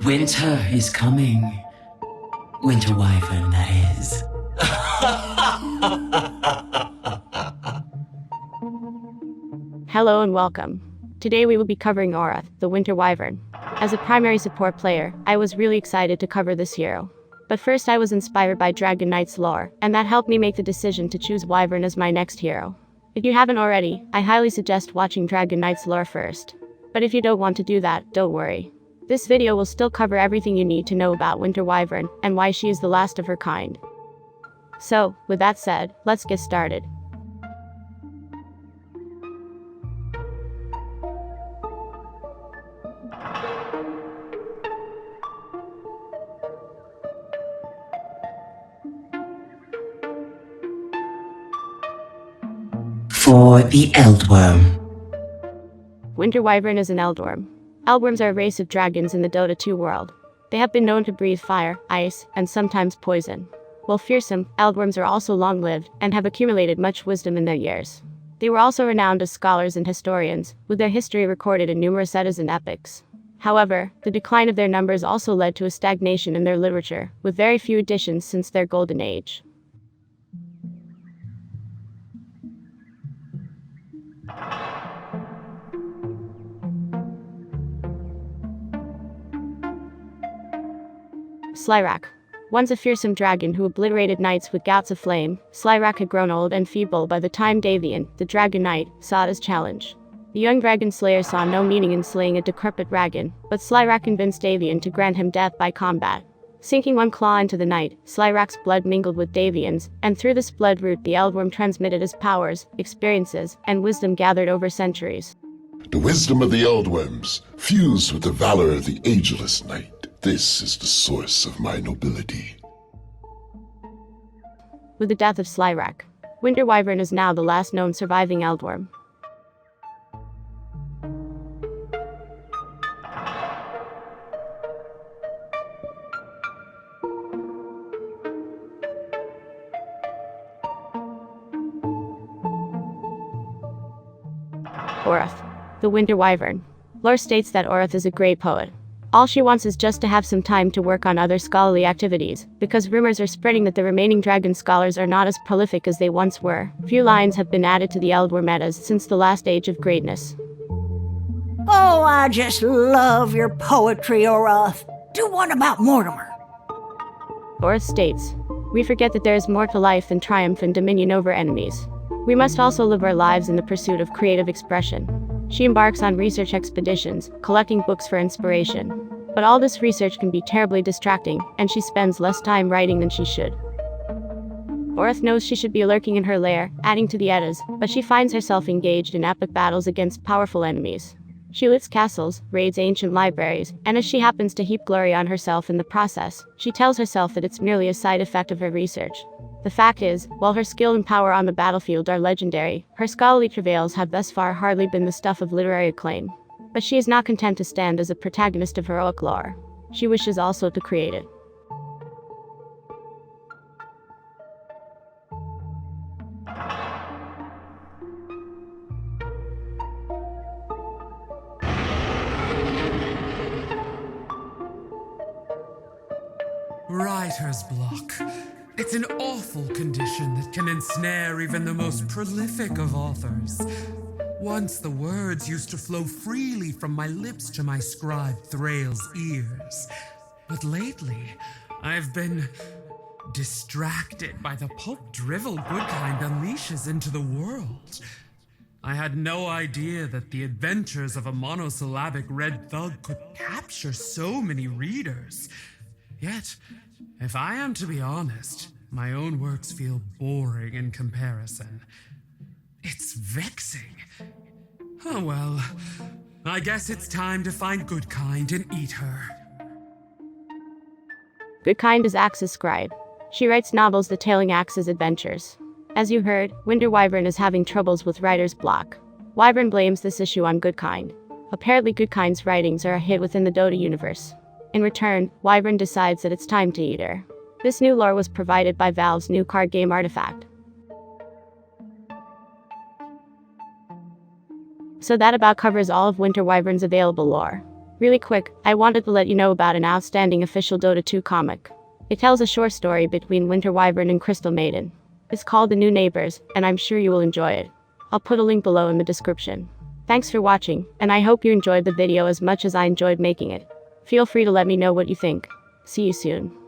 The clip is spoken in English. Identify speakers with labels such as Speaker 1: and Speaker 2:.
Speaker 1: Winter is coming. Winter Wyvern, that is.
Speaker 2: Hello and welcome. Today we will be covering Auroth, the Winter Wyvern. As a primary support player, I was really excited to cover this hero. But first I was inspired by Dragon Knight's lore, and that helped me make the decision to choose Wyvern as my next hero. If you haven't already, I highly suggest watching Dragon Knight's lore first. But if you don't want to do that, don't worry. This video will still cover everything you need to know about Winter Wyvern, and why she is the last of her kind. So, with that said, let's get started.
Speaker 1: For the Eldworm.
Speaker 2: Winter Wyvern is an eldworm. Eldworms are a race of dragons in the Dota 2 world. They have been known to breathe fire, ice, and sometimes poison. While fearsome, eldworms are also long-lived, and have accumulated much wisdom in their years. They were also renowned as scholars and historians, with their history recorded in numerous eddas and epics. However, the decline of their numbers also led to a stagnation in their literature, with very few additions since their golden age. Slyrak. Once a fearsome dragon who obliterated knights with gouts of flame, Slyrak had grown old and feeble by the time Davian, the Dragon Knight, saw his challenge. The young dragon slayer saw no meaning in slaying a decrepit dragon, but Slyrak convinced Davian to grant him death by combat. Sinking one claw into the knight, Slyrak's blood mingled with Davian's, and through this blood route the eldworm transmitted his powers, experiences, and wisdom gathered over centuries.
Speaker 3: The wisdom of the eldworms, fused with the valor of the ageless knight. This is the source of my nobility.
Speaker 2: With the death of Slyrak, Winter Wyvern is now the last known surviving eldworm. Auroth, the Winter Wyvern. Lore states that Auroth is a great poet. All she wants is just to have some time to work on other scholarly activities, because rumors are spreading that the remaining dragon scholars are not as prolific as they once were. Few lines have been added to the Eldworm metas since the last age of greatness.
Speaker 4: Oh, I just love your poetry, Auroth. Do one about Mortimer.
Speaker 2: Auroth states, "We forget that there is more to life than triumph and dominion over enemies. We must also live our lives in the pursuit of creative expression." She embarks on research expeditions, collecting books for inspiration. But all this research can be terribly distracting, and she spends less time writing than she should. Auroth knows she should be lurking in her lair, adding to the eddas, but she finds herself engaged in epic battles against powerful enemies. She loots castles, raids ancient libraries, and as she happens to heap glory on herself in the process, she tells herself that it's merely a side effect of her research. The fact is, while her skill and power on the battlefield are legendary, her scholarly travails have thus far hardly been the stuff of literary acclaim. But she is not content to stand as a protagonist of heroic lore. She wishes also to create it.
Speaker 5: Writer's block. It's an awful condition that can ensnare even the most prolific of authors. Once the words used to flow freely from my lips to my scribe Thrail's ears. But lately, I've been distracted by the pulp drivel Goodkind unleashes into the world. I had no idea that the adventures of a monosyllabic red thug could capture so many readers. Yet, if I am to be honest, my own works feel boring in comparison. It's vexing. Oh well, I guess it's time to find Goodkind and eat her.
Speaker 2: Goodkind is Axe's scribe. She writes novels detailing Axe's adventures. As you heard, Winter Wyvern is having troubles with writer's block. Wyvern blames this issue on Goodkind. Apparently Goodkind's writings are a hit within the Dota universe. In return, Wyvern decides that it's time to eat her. This new lore was provided by Valve's new card game artifact. So that about covers all of Winter Wyvern's available lore. Really quick, I wanted to let you know about an outstanding official Dota 2 comic. It tells a short story between Winter Wyvern and Crystal Maiden. It's called The New Neighbors, and I'm sure you will enjoy it. I'll put a link below in the description. Thanks for watching, and I hope you enjoyed the video as much as I enjoyed making it. Feel free to let me know what you think. See you soon.